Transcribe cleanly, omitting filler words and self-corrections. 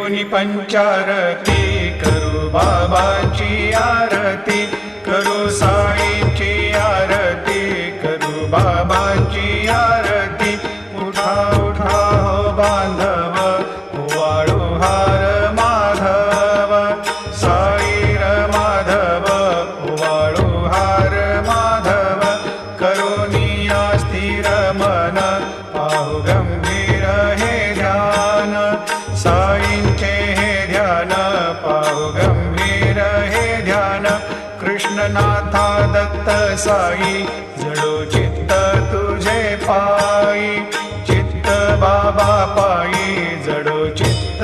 घेऊनी पंचारती करू बाबाची आरती करू साईंची आरती करू बाबाची आरती उठा उठा हो बांधव वाळू हार माधव साईर माधव वाळू हार माधव करुनिया स्थिर मन पाहु गंभीर हे ध्यान साईंचे हे ध्यान पाहु गंभीर हे ध्यान कृष्णनाथा दत्त साई जडो चित्त तुझे पायी चित्त बाबा पायी जडो चित्त